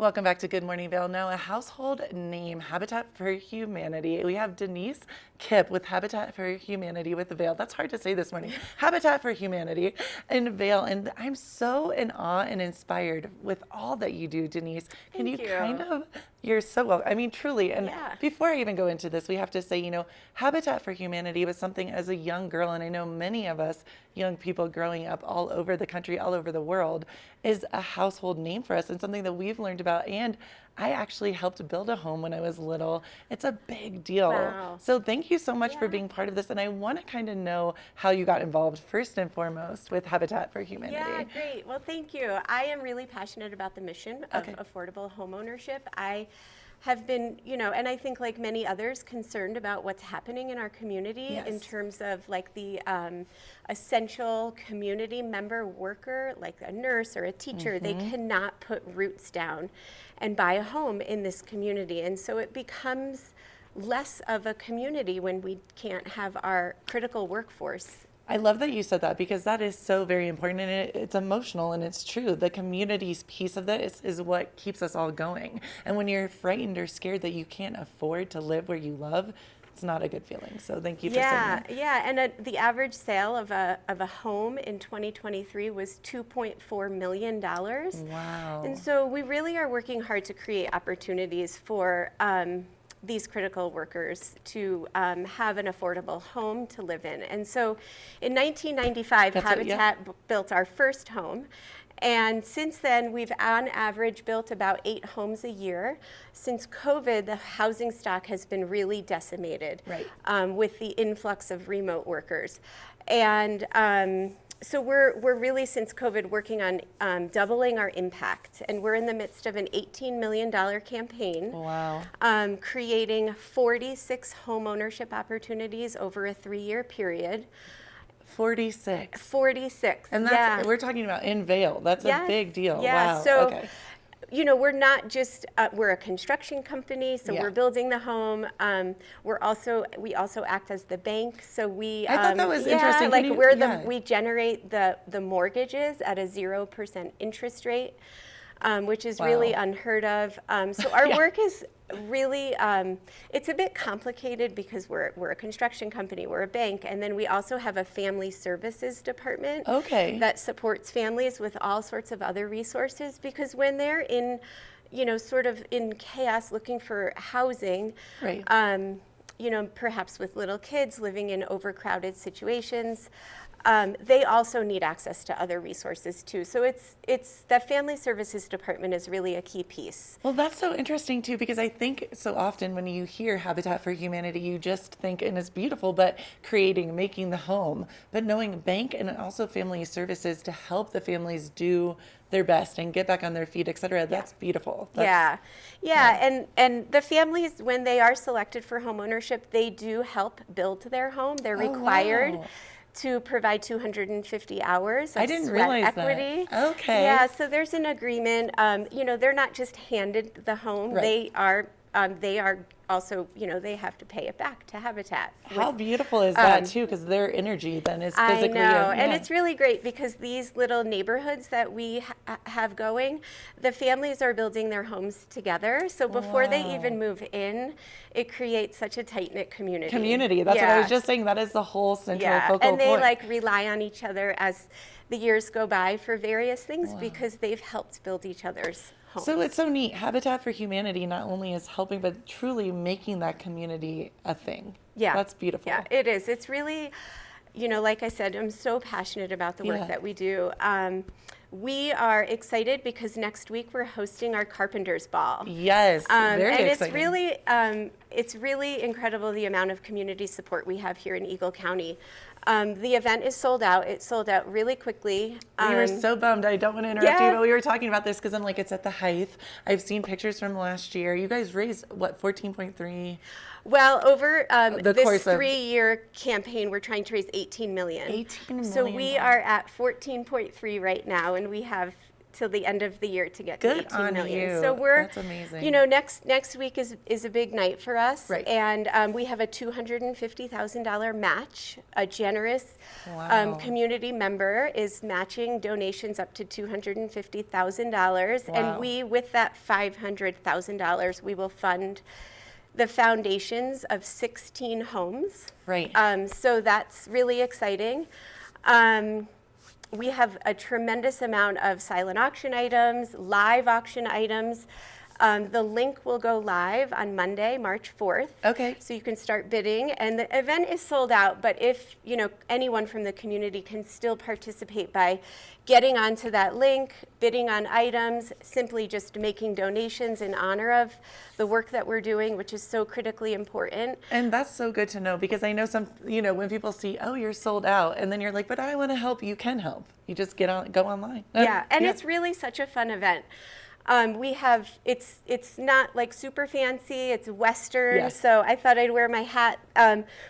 Welcome back to Good Morning Vail. Now, a household name, Habitat for Humanity. We have Denise Kipp with Habitat for Humanity with Vail. That's hard to say this morning. Habitat for Humanity in Vail. And I'm so in awe and inspired with all that you do, Denise. Can Thank you. You're so well, I mean, truly. And Yeah. before I even go into this, we have to say, Habitat for Humanity was something as a young girl, and I know many of us young people growing up all over the country, all over the world, is a household name for us and something that we've learned about. And I actually helped build a home when I was little. It's a big deal. Wow. So thank you so much for Yeah. being part of this. And I want to kind of know how you got involved first and foremost with Habitat for Humanity. Yeah, great. Well, thank you. I am really passionate about the mission of Okay. affordable homeownership. I have been, and I think like many others, concerned about what's happening in our community in Yes. terms of like the essential community member worker, like a nurse or a teacher. They cannot put roots down and buy a home in this community. And so it becomes less of a community when we can't have our critical workforce. I love that you said that because that is so very important, and it's emotional, and it's true. The community's piece of this is what keeps us all going. And when you're frightened or scared that you can't afford to live where you love, it's not a good feeling. So thank you for saying that. Yeah. And the average sale of a home in 2023 was $2.4 million. Wow. And so we really are working hard to create opportunities for these critical workers to have an affordable home to live in. And so in 1995, Habitat built our first home. And since then, we've on average built about 8 homes a year. Since COVID, the housing stock has been really decimated, with the influx of remote workers. And so we're really, since COVID, working on doubling our impact. And we're in the midst of an $18 million campaign. Wow. Creating 46 home ownership opportunities over a 3-year period. 46. 46. And that's, we're talking about in Vail. That's a big deal. Yeah. Wow. So, okay. We're not just, we're a construction company, so we're building the home. We also act as the bank. So I thought that was interesting. Like we generate the mortgages at a 0% interest rate, which is really unheard of. So our work is really, it's a bit complicated because we're a construction company, we're a bank, and then we also have a family services department that supports families with all sorts of other resources, because when they're in, sort of in chaos looking for housing, perhaps with little kids living in overcrowded situations, they also need access to other resources too. So it's the family services department is really a key piece. Well, that's so interesting too, because I think so often when you hear Habitat for Humanity, you just think, and it's beautiful, but making the home, but knowing bank and also family services to help the families do their best and get back on their feet, et cetera. That's beautiful. Yeah. And the families, when they are selected for home ownership, they do help build their home. They're required to provide 250 hours of sweat equity. That. Okay. Yeah, so there's an agreement. They're not just handed the home. They are also, they have to pay it back to Habitat. How beautiful is that too? Because their energy then is physically. I know, and it's really great because these little neighborhoods that we have going, the families are building their homes together. So before they even move in, it creates such a tight-knit community. That's what I was just saying. That is the whole central focal point. And they rely on each other as the years go by for various things because they've helped build each other's homes. So it's so neat. Habitat for Humanity not only is helping, but truly making that community a thing. Yeah. That's beautiful. Yeah, it is. It's really, like I said, I'm so passionate about the work that we do. We are excited because next week we're hosting our Carpenters Ball. Yes, very exciting. It's really incredible the amount of community support we have here in Eagle County. The event is sold out. It sold out really quickly. We were so bummed. I don't want to interrupt you, but we were talking about this because I'm like, it's at the height. I've seen pictures from last year. You guys raised, 14.3? Well, over this 3-year campaign, we're trying to raise $18 million. $18 million. So we are at 14.3 right now, and we have till the end of the year to get to Good 18 on million. you. So we're, That's amazing. you know, next week is a big night for us. Right. And we have a $250,000 match. A generous Wow. community member is matching donations up to $250,000. Wow. And we, with that $500,000, we will fund the foundations of 16 homes. Right. So that's really exciting. We have a tremendous amount of silent auction items, live auction items. The link will go live on Monday, March 4th. Okay. So you can start bidding, and the event is sold out, but if, you know, anyone from the community can still participate by getting onto that link, bidding on items, simply just making donations in honor of the work that we're doing, which is so critically important. And that's so good to know, because I know some, you know, when people see, oh, you're sold out, and then you're like, but I want to help, you can help. You just go online. Yeah, and it's really such a fun event. We have, it's not like super fancy, it's Western, Yes. so I thought I'd wear my hat.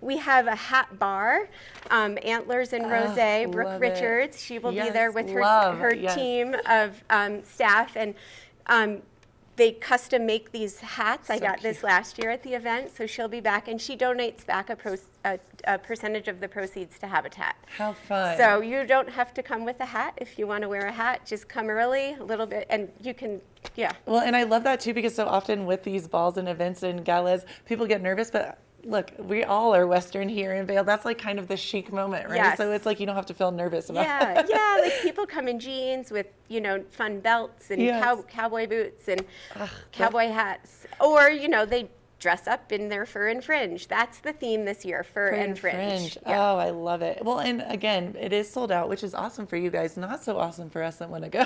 We have a hat bar, Antlers and Rosé, Brooke love it. Richards, she will be Yes, there with love, her yes. team of staff, and they custom make these hats. I So got this cute. last year at the event, so she'll be back, and she donates back a percentage of the proceeds to Habitat. How fun. So you don't have to come with a hat if you want to wear a hat. Just come early a little bit, and you can, yeah. Well, and I love that too, because so often with these balls and events and galas, people get nervous, but look, we all are Western here in Vail. That's like kind of the chic moment, right? Yes. So it's like you don't have to feel nervous about Yeah, it. yeah, like people come in jeans with, you know, fun belts and Yes. cowboy boots and cowboy hats. Or, you know, they dress up in their fur and fringe. That's the theme this year, fur and fringe. Yeah. Oh, I love it. Well, and again, it is sold out, which is awesome for you guys. Not so awesome for us that want to go.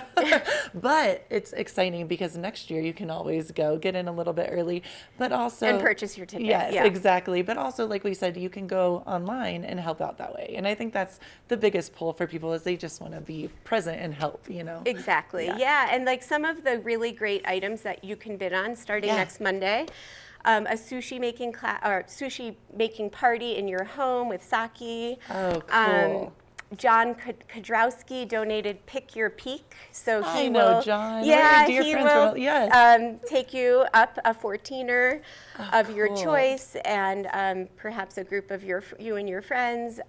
But it's exciting because next year you can always go, get in a little bit early, but also And purchase your ticket. Yes, yeah. exactly. But also, like we said, you can go online and help out that way. And I think that's the biggest pull for people, is they just want to be present and help, you know? Exactly. Yeah. And like some of the really great items that you can bid on starting Yeah. next Monday. A sushi making or sushi making party in your home with sake. Oh, cool. John Kodrowski donated Pick Your Peak, so he I know will. John. Yeah, We're dear he friends will. from- yes. Take you up a 14er of your cool. choice, and perhaps a group of you and your friends.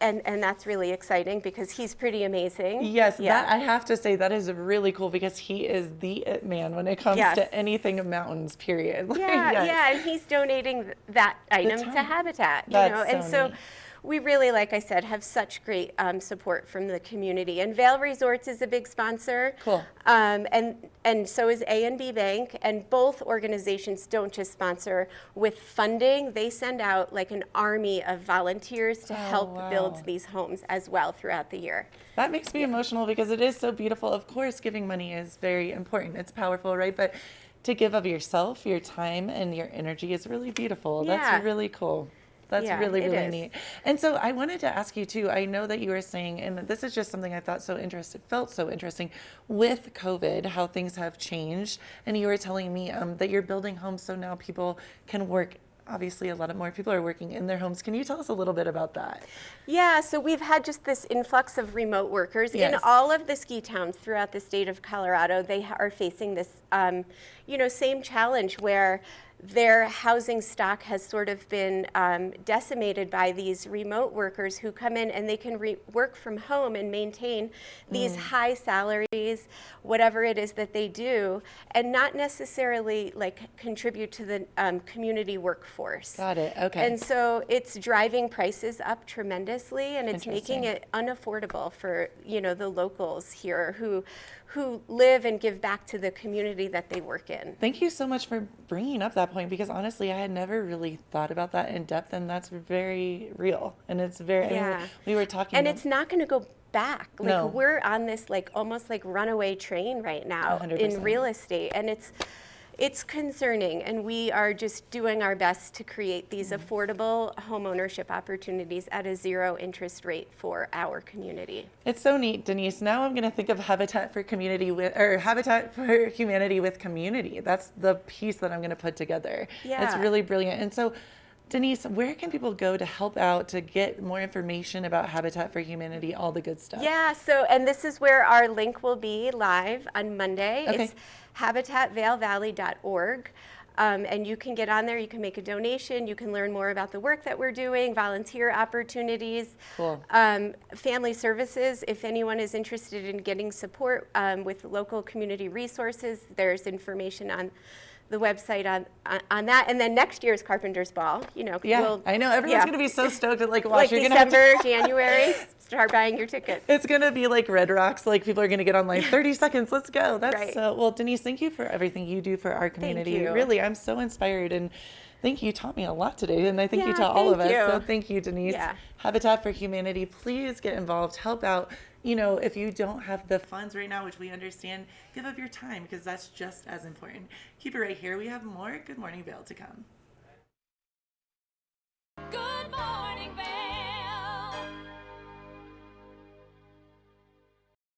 And that's really exciting because he's pretty amazing. Yes, Yeah. that I have to say, that is really cool, because he is the it man when it comes Yes. to anything mountains, period. Like, Yeah, yes. yeah, and he's donating that item to time. Habitat, you That's know, and so so neat. we really, like I said, have such great support from the community. And Vail Resorts is a big sponsor. Cool. And so is A&B Bank, and both organizations don't just sponsor with funding, they send out like an army of volunteers to help wow. build these homes as well throughout the year. That makes me emotional, because it is so beautiful. Of course, giving money is very important. It's powerful, right? But to give of yourself, your time, and your energy is really beautiful. Yeah. That's really cool. That's Yeah, really, it really is. neat. And so I wanted to ask you too, I know that you were saying, and this is just something I thought felt so interesting with COVID, how things have changed. And you were telling me that you're building homes so now people can work. Obviously, a lot of more people are working in their homes. Can you tell us a little bit about that? Yeah, so we've had just this influx of remote workers in Yes. all of the ski towns throughout the state of Colorado. They are facing this, same challenge where their housing stock has sort of been decimated by these remote workers who come in and they can work from home and maintain these high salaries, whatever it is that they do, and not necessarily like contribute to the community workforce. Got it. Okay. And so it's driving prices up tremendously, and it's making Interesting. it unaffordable for, the locals here who live and give back to the community that they work in. Thank you so much for bringing up that point, because honestly, I had never really thought about that in depth, and that's very real. And it's very, I Yeah. mean, we were talking And about, it's not going to go back. Like No. we're on this like almost like runaway train right now 100%. in real estate, and it's concerning, and we are just doing our best to create these affordable home ownership opportunities at a zero interest rate for our community. it's so neat, Denise. Now I'm going to think of Habitat for Humanity with community. That's the piece that I'm going to put together. It's Yeah. really brilliant. And so Denise, where can people go to help out, to get more information about Habitat for Humanity, all the good stuff? Yeah, so, and this is where our link will be live on Monday. Okay. It's habitatvailvalley.org. And you can get on there, you can make a donation, you can learn more about the work that we're doing, volunteer opportunities. Cool. Family services, if anyone is interested in getting support with local community resources, there's information on the website on that. And then next year's Carpenter's Ball, Yeah, I know everyone's yeah. going to be so stoked to watch. Like You're December, January, start buying your tickets. It's going to be like Red Rocks. Like, people are going to get online, 30 seconds, let's go. That's Right. so, well, Denise, thank you for everything you do for our community. you. Really, I'm so inspired, and thank you. You taught me a lot today, and I think you Yeah, taught all of us. thank you. So thank you, Denise. Yeah. Habitat for Humanity, please get involved, help out. If you don't have the funds right now, which we understand, give of your time, because that's just as important. Keep it right here. We have more Good Morning Vail to come.